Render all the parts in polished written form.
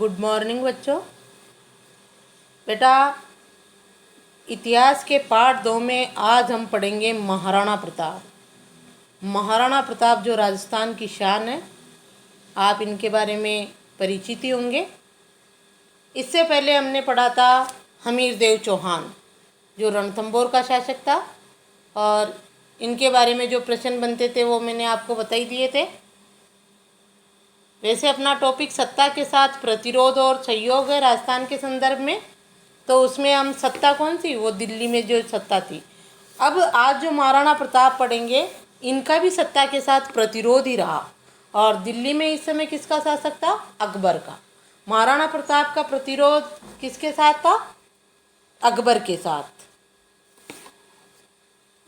Good morning बच्चों। बेटा, इतिहास के पार्ट 2 में आज हम पढ़ेंगे महाराणा प्रताप। महाराणा प्रताप जो राजस्थान की शान है, आप इनके बारे में परिचित ही होंगे। इससे पहले हमने पढ़ा था हमीर देव चौहान, जो रणथंभौर का शासक था, और इनके बारे में जो प्रश्न बनते थे वो मैंने आपको बता ही दिए थे। वैसे अपना टॉपिक सत्ता के साथ प्रतिरोध और सहयोग है राजस्थान के संदर्भ में, तो उसमें हम सत्ता कौन सी, वो दिल्ली में जो सत्ता थी। अब आज जो महाराणा प्रताप पढ़ेंगे, इनका भी सत्ता के साथ प्रतिरोध ही रहा, और दिल्ली में इस समय किसका शासक था, अकबर का। महाराणा प्रताप का प्रतिरोध किसके साथ था, अकबर के साथ।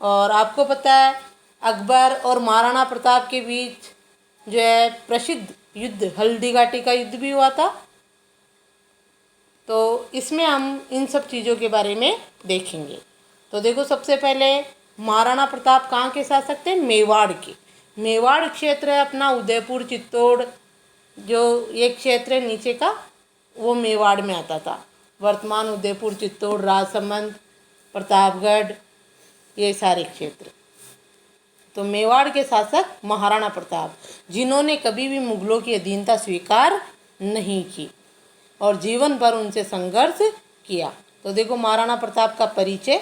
और आपको पता है अकबर और महाराणा प्रताप के बीच जो है प्रसिद्ध युद्ध हल्दी घाटी का युद्ध भी हुआ था। तो इसमें हम इन सब चीज़ों के बारे में देखेंगे। तो देखो, सबसे पहले महाराणा प्रताप कहाँ के शासक थे, मेवाड़ के। मेवाड़ क्षेत्र है अपना, उदयपुर चित्तौड़ जो एक क्षेत्र है नीचे का, वो मेवाड़ में आता था। वर्तमान उदयपुर चित्तौड़ राजसमंद प्रतापगढ़ ये सारे क्षेत्र। तो मेवाड़ के शासक महाराणा प्रताप, जिन्होंने कभी भी मुगलों की अधीनता स्वीकार नहीं की और जीवन भर उनसे संघर्ष किया। तो देखो, महाराणा प्रताप का परिचय,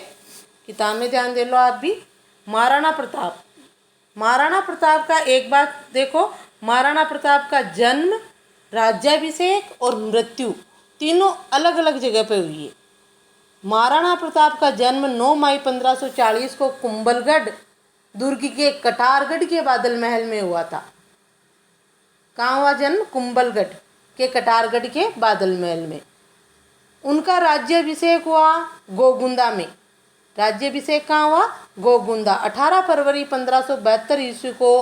किताब में ध्यान दे लो आप भी। महाराणा प्रताप का एक बात देखो, महाराणा प्रताप का जन्म, राज्याभिषेक और मृत्यु तीनों अलग अलग जगह पे हुई है। महाराणा प्रताप का जन्म 9 मई 1540 को कुंभलगढ़ दुर्ग के कटारगढ़ के बादल महल में हुआ था। कहाँ हुआ जन्म, कुंभलगढ़ के कटारगढ़ के बादल महल में। उनका राज्याभिषेक हुआ गोगुंदा में। राज्याभिषेक कहाँ हुआ, गोगुंदा। 18 फरवरी 1572 ईस्वी को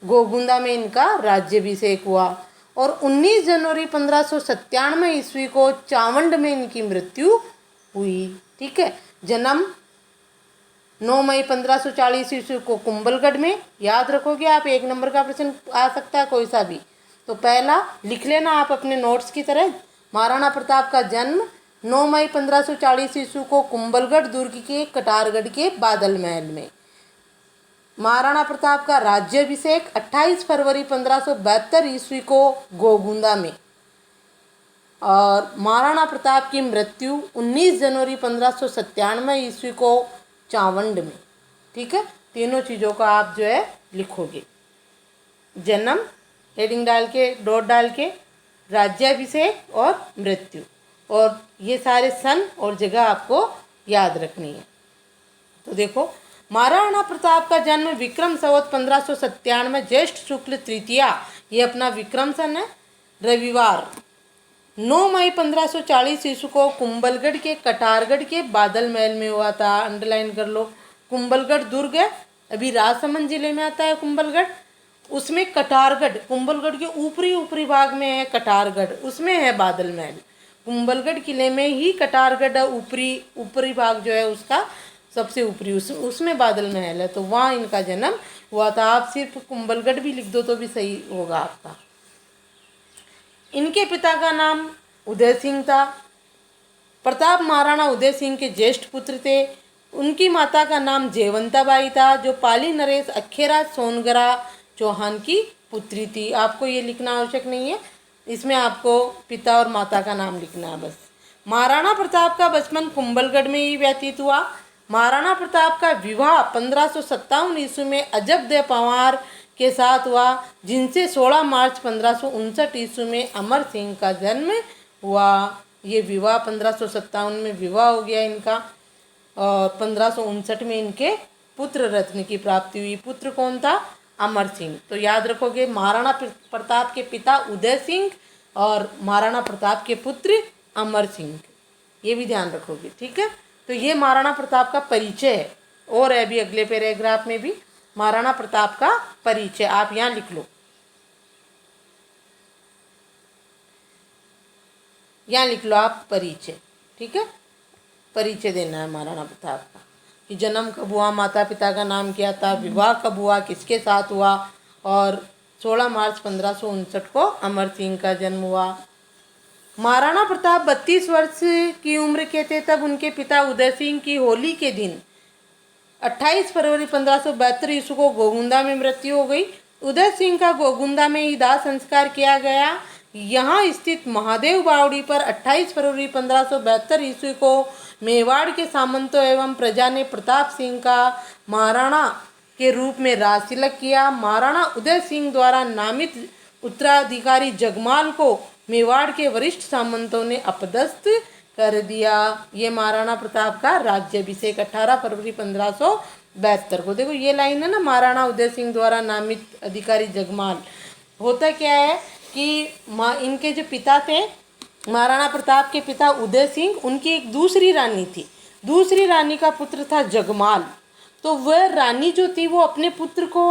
गोगुंदा में इनका राज्याभिषेक हुआ, और 19 जनवरी 1597 ईस्वी को चावंड में इनकी मृत्यु हुई। ठीक है, जन्म 9 मई 1540 ईस्वी को कुंभलगढ़ में। याद रखोगे आप, 1 नंबर का प्रश्न आ सकता है कोई सा भी। तो पहला लिख लेना आप अपने नोट्स की तरह, महाराणा प्रताप का जन्म 9 मई 1540 ईस्वी को कुंभलगढ़ दुर्ग के कटारगढ़ के बादल महल में। महाराणा प्रताप का राज्याभिषेक 28 फरवरी 1572 ईस्वी को गोगुंदा में, और महाराणा प्रताप की मृत्यु 19 जनवरी 1597 ईस्वी को चावंड में। ठीक है, तीनों चीज़ों का आप जो है लिखोगे, जन्म हेडिंग डाल के, डॉट डाल के, राज्याभिषेक और मृत्यु, और ये सारे सन और जगह आपको याद रखनी है। तो देखो, महाराणा प्रताप का जन्म विक्रम संवत 1597 ज्येष्ठ शुक्ल तृतीया, ये अपना विक्रम सन है, रविवार 9 मई 1540 ईस्वी को कुंभलगढ़ के कटारगढ़ के बादल महल में हुआ था। अंडरलाइन कर लो, कुंभलगढ़ दुर्ग है, अभी राजसमंद जिले में आता है कुंभलगढ़। उसमें कटारगढ़, कुंभलगढ़ के ऊपरी भाग में है कटारगढ़, उसमें है बादल महल। कुंभलगढ़ किले में ही कटारगढ़ ऊपरी भाग जो है उसका सबसे ऊपरी, उसमें बादल महल है, तो वहाँ इनका जन्म हुआ था। आप सिर्फ कुंभलगढ़ भी लिख दो तो भी सही होगा आपका। इनके पिता का नाम उदय सिंह था। प्रताप महाराणा उदय सिंह के ज्येष्ठ पुत्र थे। उनकी माता का नाम जयवंताबाई था, जो पाली नरेश अखेरा सोनगरा चौहान की पुत्री थी। आपको ये लिखना आवश्यक नहीं है, इसमें आपको पिता और माता का नाम लिखना है बस। महाराणा प्रताप का बचपन कुंभलगढ़ में ही व्यतीत हुआ। महाराणा प्रताप का विवाह 1557 ईस्वी में अजब दे पंवार के साथ हुआ, जिनसे 16 मार्च 1559 ईस्वी में अमर सिंह का जन्म हुआ। ये विवाह 1557 में विवाह हो गया इनका, और 1559 में इनके पुत्र रत्न की प्राप्ति हुई। पुत्र कौन था, अमर सिंह। तो याद रखोगे, महाराणा प्रताप के पिता उदय सिंह और महाराणा प्रताप के पुत्र अमर सिंह, ये भी ध्यान रखोगे। ठीक है, तो ये महाराणा प्रताप का परिचय है, और है भी अगले पैराग्राफ में भी महाराणा प्रताप का परिचय, आप यहाँ लिख लो, यहाँ लिख लो आप परिचय। ठीक है, परिचय देना है महाराणा प्रताप का, कि जन्म कब हुआ, माता पिता का नाम क्या था, विवाह कब हुआ, किसके साथ हुआ, और 16 मार्च 1559 को अमर सिंह का जन्म हुआ। महाराणा प्रताप 32 वर्ष की उम्र के थे तब उनके पिता उदय सिंह की होली के दिन 28 फरवरी 1572 ईस्वी को गोगुंदा में मृत्यु हो गई। उदय सिंह का गोगुंदा में ही दाह संस्कार किया गया। यहाँ स्थित महादेव बावड़ी पर 28 फरवरी 1572 ईस्वी को मेवाड़ के सामंतों एवं प्रजा ने प्रताप सिंह का महाराणा के रूप में राज तिलक किया। महाराणा उदय सिंह द्वारा नामित उत्तराधिकारी जगमाल को मेवाड़ के वरिष्ठ सामंतों ने अपदस्थ कर दिया। ये महाराणा प्रताप का राज्याभिषेक 18 फरवरी 1572 को। देखो ये लाइन है ना, महाराणा उदय सिंह द्वारा नामित अधिकारी जगमाल। होता क्या है कि इनके जो पिता थे, महाराणा प्रताप के पिता उदय सिंह, उनकी एक दूसरी रानी थी। दूसरी रानी का पुत्र था जगमाल। तो वह रानी जो थी वो अपने पुत्र को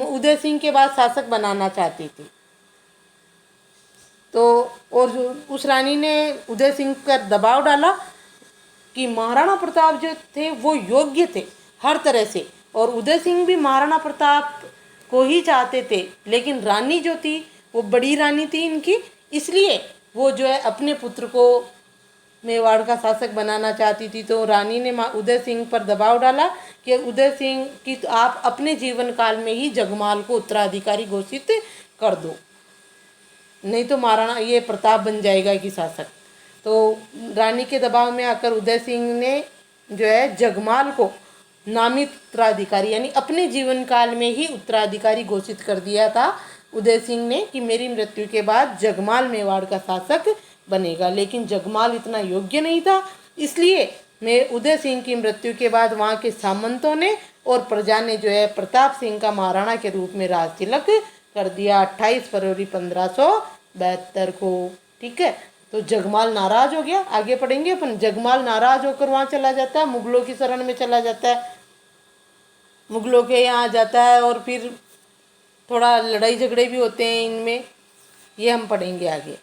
उदय सिंह के बाद शासक बनाना चाहती थी। तो और उस रानी ने उदय सिंह पर दबाव डाला कि महाराणा प्रताप जो थे वो योग्य थे हर तरह से, और उदय सिंह भी महाराणा प्रताप को ही चाहते थे। लेकिन रानी जो थी वो बड़ी रानी थी इनकी, इसलिए वो जो है अपने पुत्र को मेवाड़ का शासक बनाना चाहती थी। तो रानी ने उदय सिंह पर दबाव डाला कि उदय सिंह की तो आप अपने जीवन काल में ही जगमाल को उत्तराधिकारी घोषित कर दो, नहीं तो महाराणा ये प्रताप बन जाएगा कि शासक। तो रानी के दबाव में आकर उदय सिंह ने जो है जगमाल को नामित उत्तराधिकारी यानी अपने जीवन काल में ही उत्तराधिकारी घोषित कर दिया था उदय सिंह ने कि मेरी मृत्यु के बाद जगमाल मेवाड़ का शासक बनेगा। लेकिन जगमाल इतना योग्य नहीं था, इसलिए मैं उदय सिंह की मृत्यु के बाद वहाँ के सामंतों ने और प्रजा ने जो है प्रताप सिंह का महाराणा के रूप में राज तिलक कर दिया 28 फरवरी 1572 को। ठीक है, तो जगमाल नाराज हो गया। आगे पढ़ेंगे अपन। जगमाल नाराज होकर वहाँ चला जाता है, मुगलों की शरण में चला जाता है, मुगलों के यहाँ जाता है और फिर थोड़ा लड़ाई झगड़े भी होते हैं इनमें, ये हम पढ़ेंगे आगे।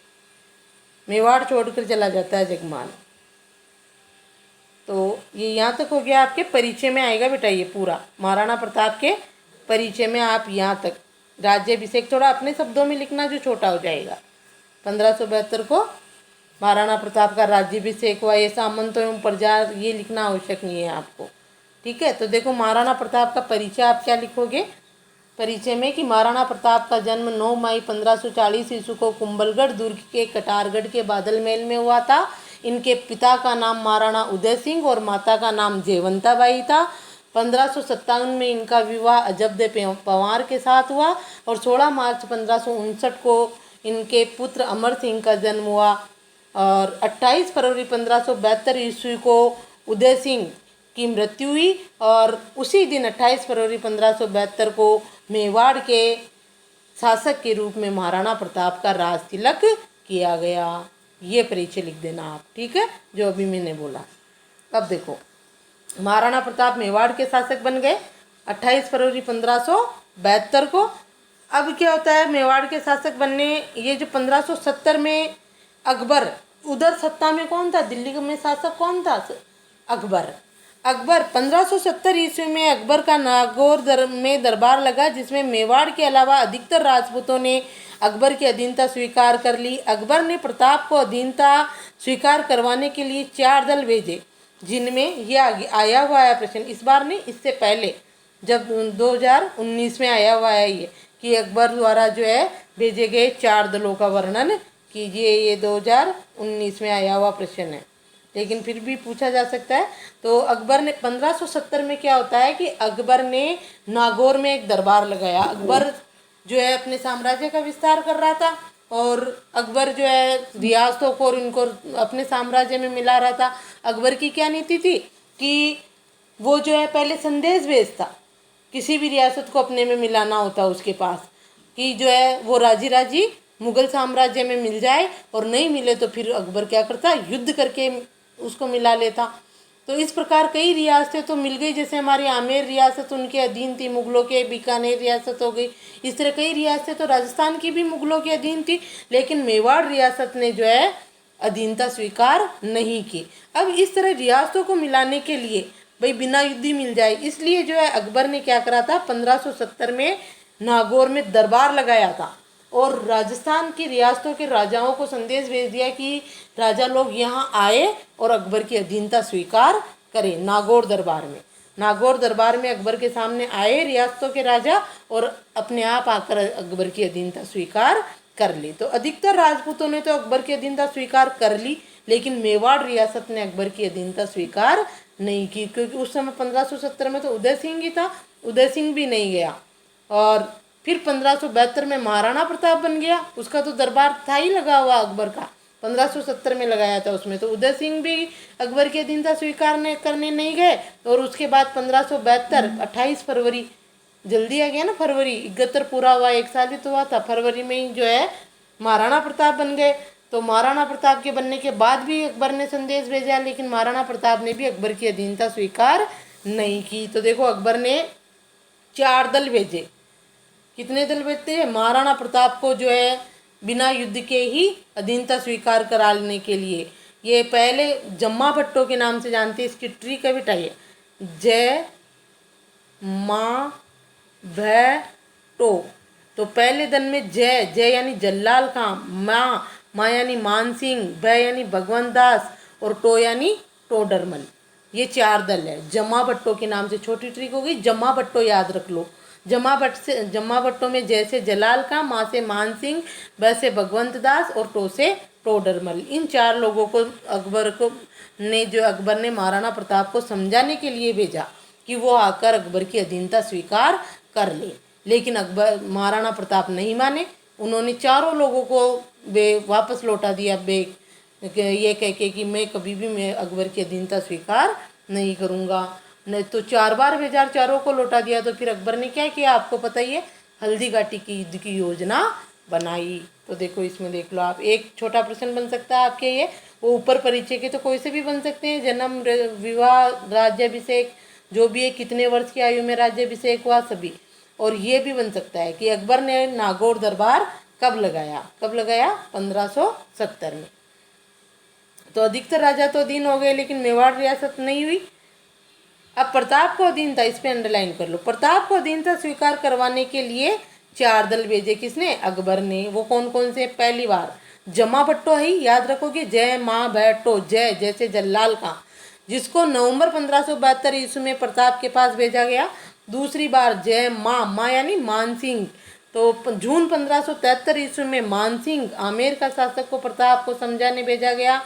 मेवाड़ छोड़कर चला जाता है जगमाल। तो ये यहाँ तक हो गया, आपके परिचय में आएगा बेटा ये पूरा महाराणा प्रताप के परिचय में। आप यहाँ तक राज्याभिषेक थोड़ा अपने शब्दों में लिखना जो छोटा हो जाएगा। 1572 को महाराणा प्रताप का राज्याभिषेक हुआ, ये सामंतों एवं प्रजा ये लिखना आवश्यक नहीं है आपको। ठीक है, तो देखो महाराणा प्रताप का परिचय आप क्या लिखोगे परिचय में कि महाराणा प्रताप का जन्म 9 मई 1540 ईस्वी को कुंभलगढ़ दुर्ग के कटारगढ़ के बादल महल में हुआ था। इनके पिता का नाम महाराणा उदय सिंह और माता का नाम जयवंता बाई था। 1557 में इनका विवाह अजबदे पवार के साथ हुआ और 16 मार्च 1559 को इनके पुत्र अमर सिंह का जन्म हुआ। और 28 फरवरी 1572 ईस्वी को उदय सिंह की मृत्यु हुई और उसी दिन 28 फरवरी 1572 को मेवाड़ के शासक के रूप में महाराणा प्रताप का राज तिलक किया गया। ये परिचय लिख देना आप। ठीक है, जो अभी मैंने बोला। अब देखो महाराणा प्रताप मेवाड़ के शासक बन गए 28 फरवरी 1572 को। अब क्या होता है मेवाड़ के शासक बनने, ये जो 1570 में अकबर, उधर सत्ता में कौन था, दिल्ली में शासक कौन था, अकबर। 1570 ईस्वी में अकबर का नागौर में दरबार लगा, जिसमें मेवाड़ के अलावा अधिकतर राजपूतों ने अकबर की अधीनता स्वीकार कर ली। अकबर ने प्रताप को अधीनता स्वीकार करवाने के लिए 4 दल भेजे, जिनमें यह आया हुआ है प्रश्न, इस बार नहीं इससे पहले जब 2019 में आया हुआ है ये कि अकबर द्वारा जो है भेजे गए 4 दलों का वर्णन कीजिए। ये 2019 में आया हुआ प्रश्न है, लेकिन फिर भी पूछा जा सकता है। तो अकबर ने 1570 में क्या होता है कि अकबर ने नागौर में एक दरबार लगाया। अकबर जो है अपने साम्राज्य का विस्तार कर रहा था और अकबर जो है रियासतों को और इनको अपने साम्राज्य में मिला रहा था। अकबर की क्या नीति थी कि वो जो है पहले संदेश भेजता, किसी भी रियासत को अपने में मिलाना होता उसके पास कि जो है वो राजी राजी मुगल साम्राज्य में मिल जाए, और नहीं मिले तो फिर अकबर क्या करता, युद्ध करके उसको मिला लेता। तो इस प्रकार कई रियासतें तो मिल गई, जैसे हमारी आमेर रियासत उनके अधीन थी, मुगलों के बीकानेर रियासत हो गई। इस तरह कई रियासतें तो राजस्थान की भी मुगलों के अधीन थी, लेकिन मेवाड़ रियासत ने जो है अधीनता स्वीकार नहीं की। अब इस तरह रियासतों को मिलाने के लिए भाई बिना युद्ध मिल जाए, इसलिए जो है अकबर ने क्या करा था 1570 में नागौर में दरबार लगाया था। और राजस्थान की रियासतों के राजाओं को संदेश भेज दिया कि राजा लोग यहाँ आए और अकबर की अधीनता स्वीकार करें। नागौर दरबार में, नागौर दरबार में अकबर के सामने आए रियासतों के राजा और अपने आप आकर अकबर की अधीनता स्वीकार कर ली। तो अधिकतर राजपूतों ने तो अकबर की अधीनता स्वीकार कर ली, लेकिन मेवाड़ रियासत ने अकबर की अधीनता स्वीकार नहीं की, क्योंकि उस समय 1570 में तो उदय सिंह ही था, उदय सिंह भी नहीं गया। और फिर 1572 में महाराणा प्रताप बन गया, उसका तो दरबार था ही लगा हुआ अकबर का, 1570 में लगाया था उसमें, तो उदय सिंह भी अकबर की अधीनता स्वीकार करने नहीं गए। और उसके बाद 1572 28 फरवरी, जल्दी आ गया ना, फरवरी 71 पूरा हुआ, एक साल ही तो हुआ था, फरवरी में ही जो है महाराणा प्रताप बन गए। तो महाराणा प्रताप के बनने के बाद भी अकबर ने संदेश भेजा, लेकिन महाराणा प्रताप ने भी अकबर की अधीनता स्वीकार नहीं की। तो देखो अकबर ने 4 दल भेजे। कितने दल भेजते हैं? महाराणा प्रताप को जो है बिना युद्ध के ही अधीनता स्वीकार करा लेने के लिए। ये पहले जम्मा भट्टो के नाम से जानते हैं, इसकी ट्री का भी टाइप है, जय माँ भै टो। तो पहले दल में जय, जय यानी जल्लाल खां, माँ, माँ यानी मान सिंह, भै यानी भगवंत दास और टो यानी टोडरमल। ये 4 दल है। जमा भट्टो के नाम से, छोटी ट्रिक हो गई, जमा भट्टो याद रख लो। जमा भट्टो में जैसे जलाल खां, माँ से मान सिंह, ब से भगवंत दास और टो से टोडरमल। इन 4 लोगों को अकबर ने महाराणा प्रताप को समझाने के लिए भेजा कि वो आकर अकबर की अधीनता स्वीकार कर ले, लेकिन अकबर महाराणा प्रताप नहीं माने। उन्होंने 4 लोगों को वापस लौटा दिया ये कह के कि मैं कभी भी मैं अकबर की अधीनता स्वीकार नहीं करूँगा। नहीं तो 4 बार भेजा, 4 को लौटा दिया। तो फिर अकबर ने क्या किया, आपको पता ही है, हल्दी घाटी की युद्ध की योजना बनाई। तो देखो इसमें देख लो आप, एक छोटा प्रश्न बन सकता है आपके, ये वो ऊपर परिचय के तो कोई से भी बन सकते हैं, जन्म, विवाह, राज्याभिषेक, जो भी है, कितने वर्ष की आयु में राज्याभिषेक हुआ, सभी। और ये भी बन सकता है कि अकबर ने नागौर दरबार कब लगाया, 1570 में। तो अधिकतर राजा तो अधीन हो गए, लेकिन मेवाड़ रियासत नहीं हुई। अब प्रताप को अधीनता, इस पे अंडरलाइन कर लो, प्रताप को अधीनता स्वीकार करवाने के लिए 4 दल भेजे, किसने? अकबर ने। वो कौन कौन से? पहली बार जमा भट्टो ही याद रखोगे, जय माँ भट्टो, जय जैसे जल्लाल खां, जिसको नवंबर 1572 ईस्वी में प्रताप के पास भेजा गया। दूसरी बार जय माँ, माँ यानी मान सिंह, तो जून 1573 ईस्वी में मान सिंह आमेर का शासक को प्रताप को समझाने भेजा गया।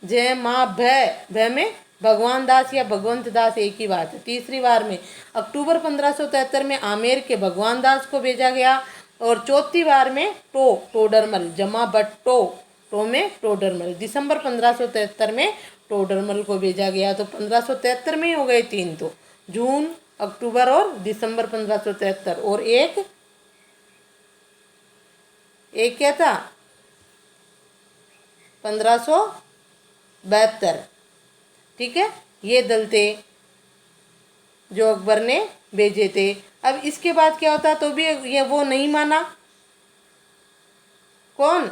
जय माँ भै, भै में भगवान दास या भगवंत दास एक ही बात है। तीसरी बार में अक्टूबर 1573 में आमेर के भगवान दास को भेजा गया। और चौथी बार में टोडरमल, जमा भट्टो, टो में टोडरमल, दिसंबर 1573 में टोडरमल को भेजा गया। तो 1573 में ही हो गए 3, तो जून, अक्टूबर और दिसंबर 1573। और एक क्या था? 1572। ठीक है, ये दल थे जो अकबर ने भेजे थे। अब इसके बाद क्या होता, तो भी ये वो नहीं माना। कौन?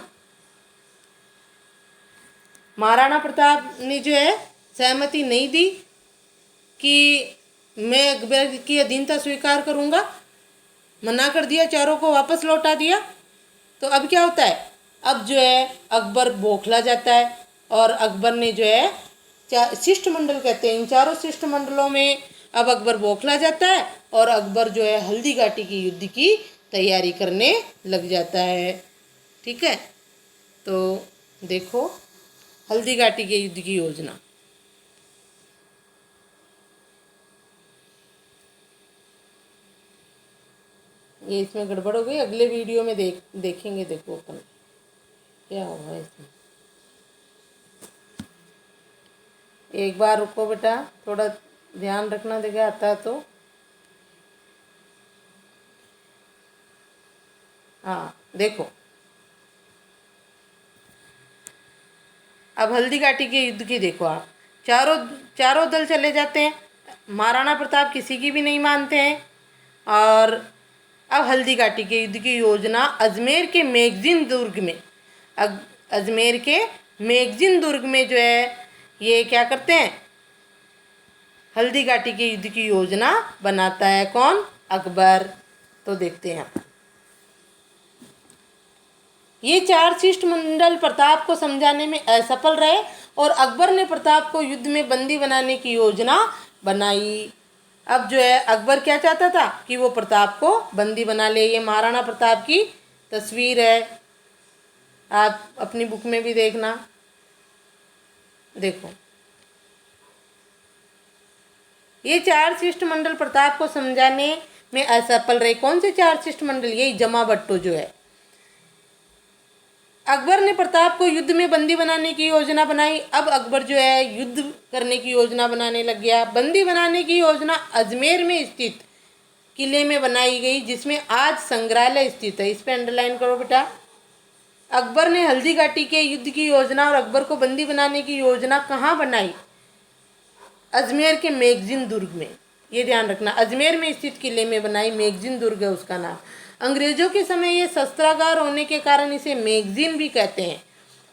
महाराणा प्रताप ने जो है सहमति नहीं दी कि मैं अकबर की अधीनता स्वीकार करूंगा, मना कर दिया, 4 को वापस लौटा दिया। तो अब क्या होता है, अब जो है अकबर बौखला जाता है और अकबर ने जो है शिष्टमंडल कहते हैं, इन 4 शिष्टमंडलों में अब अकबर बौखला जाता है और अकबर जो है हल्दी घाटी की युद्ध की तैयारी करने लग जाता है। ठीक है, तो देखो हल्दी घाटी के युद्ध की योजना। ये इसमें गड़बड़ हो गई, अगले वीडियो में देखेंगे। देखो अपन क्या होगा इसमें। एक बार रुको बेटा, थोड़ा ध्यान रखना, देखा आता है तो। हाँ देखो, अब हल्दी घाटी के युद्ध की देखो आप, चारों दल चले जाते हैं, महाराणा प्रताप किसी की भी नहीं मानते हैं। और अब हल्दी घाटी के युद्ध की योजना अजमेर के मैगजीन दुर्ग में, अजमेर के मैगजीन दुर्ग में जो है ये क्या करते हैं, हल्दी घाटी के युद्ध की योजना बनाता है। कौन? अकबर। तो देखते हैं ये चार शिष्टमंडल प्रताप को समझाने में असफल रहे और अकबर ने प्रताप को युद्ध में बंदी बनाने की योजना बनाई। अब जो है अकबर क्या चाहता था कि वो प्रताप को बंदी बना ले। ये महाराणा प्रताप की तस्वीर है, आप अपनी बुक में भी देखना। देखो, ये चार शिष्टमंडल प्रताप को समझाने में असफल रहे। कौन से चार शिष्टमंडल? यही जमाबट्टो जो है। अकबर ने प्रताप को युद्ध में बंदी बनाने की योजना बनाई। अब अकबर जो है युद्ध करने की योजना बनाने लग गया। बंदी बनाने की योजना अजमेर में स्थित किले में बनाई गई, जिसमें आज संग्रहालय स्थित है। इस पे अंडरलाइन करो बेटा। अकबर ने हल्दी घाटी के युद्ध की योजना और अकबर को बंदी बनाने की योजना कहाँ बनाई? अजमेर के मैगजीन दुर्ग में। ये ध्यान रखना, अजमेर में स्थित किले में बनाई। मैगजीन दुर्ग है उसका नाम। अंग्रेजों के समय ये शस्त्रागार होने के कारण इसे मैगजीन भी कहते हैं।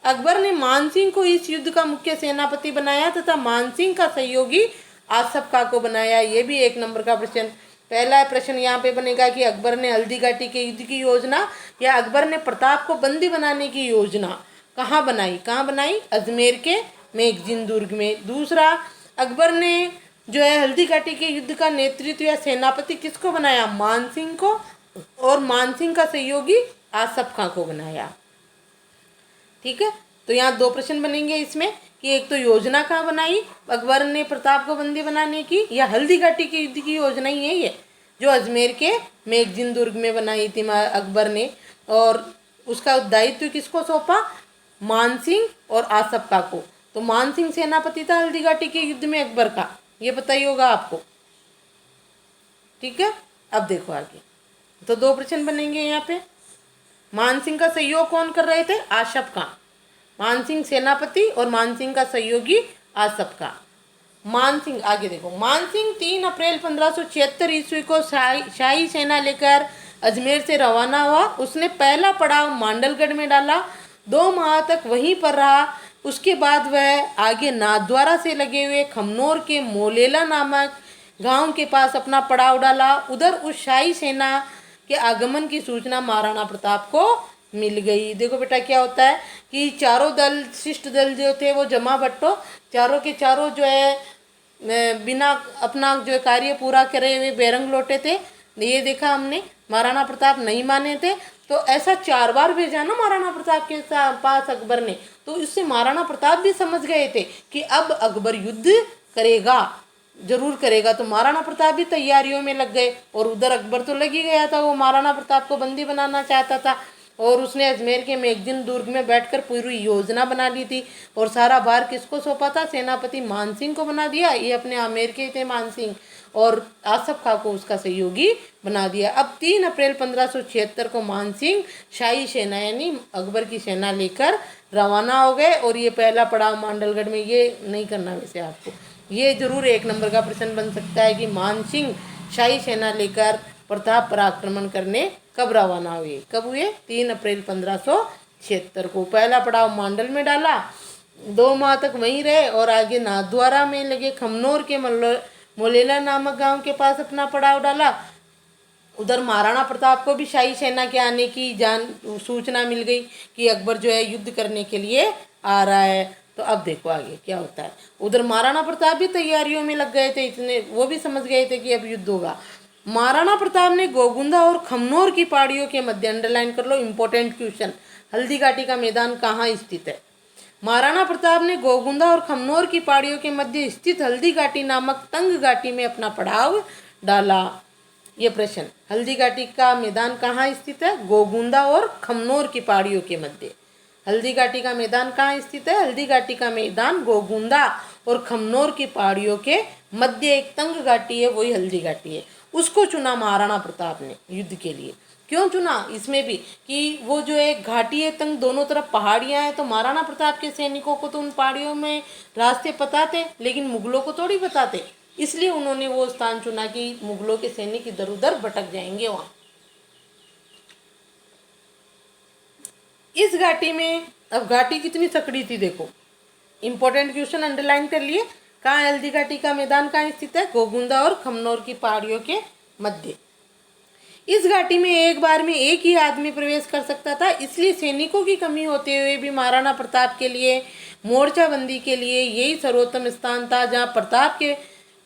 अकबर ने मानसिंह को इस युद्ध का मुख्य सेनापति बनाया तथा मानसिंह का सहयोगी आसफ खां को बनाया। ये भी एक नंबर का प्रश्न। पहला प्रश्न यहाँ पे बनेगा कि अकबर ने हल्दी घाटी के युद्ध की योजना या अकबर ने प्रताप को बंदी बनाने की योजना कहाँ बनाई? कहाँ बनाई? अजमेर के मैगजीन दुर्ग में। दूसरा, अकबर ने जो है हल्दी घाटी के युद्ध का नेतृत्व या सेनापति किसको बनाया? मानसिंह को, और मानसिंह का सहयोगी आसफ खां को बनाया। ठीक है, तो यहाँ दो प्रश्न बनेंगे इसमें कि एक तो योजना कहाँ बनाई अकबर ने प्रताप को बंदी बनाने की, या हल्दी घाटी के युद्ध की योजना ही है ये जो अजमेर के मैगजीन दुर्ग में बनाई थी अकबर ने, और उसका दायित्व किसको सौंपा? मानसिंह और आसफ खां को। तो मानसिंह सेनापति था हल्दी घाटी के युद्ध में अकबर का, ये पता ही होगा आपको। ठीक है, अब देखो आगे, तो दो प्रश्न बनेंगे यहाँ पे। मानसिंह का सहयोग कौन कर रहे थे? आसफ खां। मानसिंह सेनापति और मानसिंह का सहयोगी आसफ खां। मानसिंह, आगे देखो, मानसिंह 3 अप्रैल 1576 ईस्वी को शाही सेना लेकर अजमेर से रवाना हुआ। उसने पहला पड़ाव मांडलगढ़ में डाला, 2 माह तक वहीं पर रहा। उसके बाद वह आगे नाथद्वारा से लगे हुए खमनोर के मोलेला नामक गांव के पास अपना पड़ाव डाला। उधर उस शाही सेना के आगमन की सूचना महाराणा प्रताप को मिल गई। देखो बेटा क्या होता है कि चारों दल, शिष्ट दल जो थे वो जमाबट्टो, चारों के चारों जो है बिना अपना जो कार्य पूरा करे हुए बेरंग लौटे थे। ये देखा हमने, महाराणा प्रताप नहीं माने थे, तो ऐसा 4 बार भेजा ना महाराणा प्रताप के पास अकबर ने, तो इससे महाराणा प्रताप भी समझ गए थे कि अब अकबर युद्ध करेगा, जरूर करेगा। तो महाराणा प्रताप भी तैयारियों में लग गए, और उधर अकबर तो लग ही गया था, वो महाराणा प्रताप को बंदी बनाना चाहता था, और उसने अजमेर के मैगजीन दुर्ग में बैठकर पूरी योजना बना ली थी। और सारा भार किसको सौंपा था? सेनापति मानसिंह को बना दिया। ये अपने आमेर के थे मानसिंह, और आसफ खां को उसका सहयोगी बना दिया। अब 3 अप्रैल 1576 को मानसिंह शाही सेना यानी अकबर की सेना लेकर रवाना हो गए, और ये पहला पड़ाव मांडलगढ़ में। ये नहीं करना वैसे आपको, ये जरूर 1 नंबर का प्रश्न बन सकता है कि मानसिंह शाही सेना लेकर प्रताप पर आक्रमण करने कब रवाना हुए? कब हुए? 3 अप्रैल 1576 को। पहला पड़ाव मांडल में डाला, 2 माह तक वहीं रहे, और आगे नाथद्वारा में लगे खमनोर के मोलेला नामक गांव के पास अपना पड़ाव डाला। उधर महाराणा प्रताप को भी शाही सेना के आने की सूचना मिल गई कि अकबर जो है युद्ध करने के लिए आ रहा है। तो अब देखो आगे क्या होता है। उधर महाराणा प्रताप भी तैयारियों में लग गए थे, इतने वो भी समझ गए थे कि अब युद्ध होगा। महाराणा प्रताप ने गोगुंदा और खमनोर की पहाड़ियों के मध्य, अंडरलाइन कर लो, इंपॉर्टेंट क्वेश्चन, हल्दी घाटी का मैदान कहाँ स्थित है? महाराणा प्रताप ने गोगुंदा और खमनोर की पहाड़ियों के मध्य स्थित हल्दी घाटी नामक तंग घाटी में अपना पड़ाव डाला। ये प्रश्न, हल्दी घाटी का मैदान कहाँ स्थित है? गोगुंदा और खमनोर की पहाड़ियों के मध्य। हल्दी घाटी का मैदान कहाँ स्थित है? हल्दी घाटी का मैदान गोगुंदा और खमनोर की पहाड़ियों के मध्य एक तंग घाटी है, वही हल्दी घाटी है। उसको चुना महाराणा प्रताप ने युद्ध के लिए। क्यों चुना? इसमें भी कि वो जो एक घाटी है तंग, दोनों तरफ पहाड़ियां हैं, तो महाराणा प्रताप के सैनिकों को तो उन पहाड़ियों में रास्ते पता थे, लेकिन मुगलों को थोड़ी पता थे। इसलिए उन्होंने वो स्थान चुना कि मुगलों के सैनिक इधर उधर भटक जाएंगे वहां। इस घाटी में, अब घाटी कितनी सकड़ी थी देखो, इंपॉर्टेंट क्वेश्चन अंडरलाइन कर लिए। कहाँ हल्दी घाटी का मैदान कहाँ स्थित है? गोगुंदा और खमनोर की पहाड़ियों के मध्य। इस घाटी में एक बार में एक ही आदमी प्रवेश कर सकता था, इसलिए सैनिकों की कमी होते हुए भी महाराणा प्रताप के लिए मोर्चाबंदी के लिए यही सर्वोत्तम स्थान था, जहां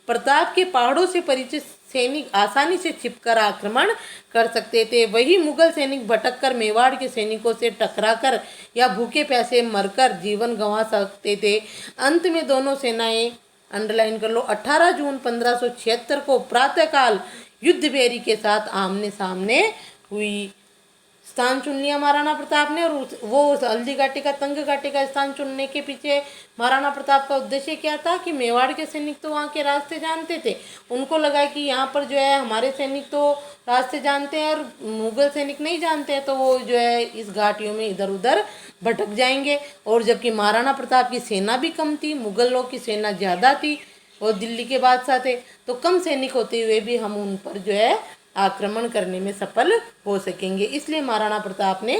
प्रताप के पहाड़ों से परिचित सैनिक आसानी से छिपकर आक्रमण कर सकते थे। वही मुगल सैनिक भटककर मेवाड़ के सैनिकों से टकराकर या भूखे प्यासे मरकर जीवन गंवा सकते थे। अंत में दोनों सेनाएं, अंडरलाइन कर लो, 18 जून 1576 को प्रातःकाल युद्ध भेरी के साथ आमने सामने हुई। स्थान चुन लिया महाराणा प्रताप ने, और वो हल्दी घाटी का, तंग घाटी का स्थान चुनने के पीछे महाराणा प्रताप का उद्देश्य क्या था कि मेवाड़ के सैनिक तो वहाँ के रास्ते जानते थे, उनको लगा कि यहाँ पर जो है हमारे सैनिक तो रास्ते जानते हैं और मुगल सैनिक नहीं जानते हैं, तो वो जो है इस घाटियों में इधर उधर भटक जाएंगे। और जबकि महाराणा प्रताप की सेना भी कम थी, मुगलों की सेना ज़्यादा थी और दिल्ली के बादशाह थे, तो कम सैनिक होते हुए भी हम उन पर जो है आक्रमण करने में सफल हो सकेंगे। इसलिए महाराणा प्रताप ने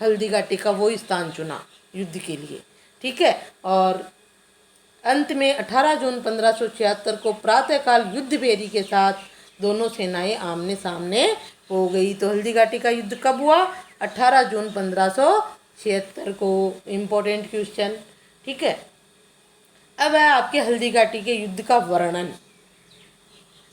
हल्दी घाटी का वो स्थान चुना युद्ध के लिए, ठीक है। और अंत में 18 जून 1576 को प्रातःकाल युद्ध भेरी के साथ दोनों सेनाएं आमने सामने हो गई। तो हल्दी घाटी का युद्ध कब हुआ? 18 जून 1576 को। इम्पोर्टेंट क्वेश्चन, ठीक है। अब है आपके हल्दी घाटी के युद्ध का वर्णन।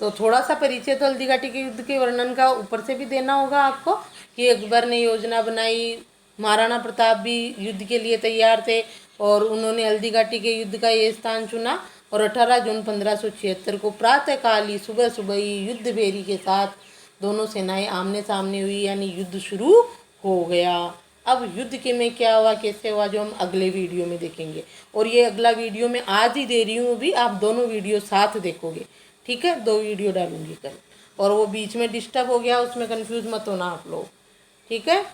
तो थोड़ा सा परिचय तो हल्दी घाटी के युद्ध के वर्णन का ऊपर से भी देना होगा आपको कि अकबर ने योजना बनाई, महाराणा प्रताप भी युद्ध के लिए तैयार थे और उन्होंने हल्दी घाटी के युद्ध का ये स्थान चुना। और 18 जून 1576 को प्रातःकाल ही सुबह सुबह ही युद्ध भेरी के साथ दोनों सेनाएं आमने सामने हुई, यानी युद्ध शुरू हो गया। अब युद्ध के में क्या हुआ, कैसे हुआ, जो हम अगले वीडियो में देखेंगे। और ये अगला वीडियो मैं आज ही दे रही हूँ, भी आप दोनों वीडियो साथ देखोगे, ठीक है। 2 वीडियो डालूंगी कल, और वो बीच में डिस्टर्ब हो गया उसमें कंफ्यूज मत होना आप लोग, ठीक है।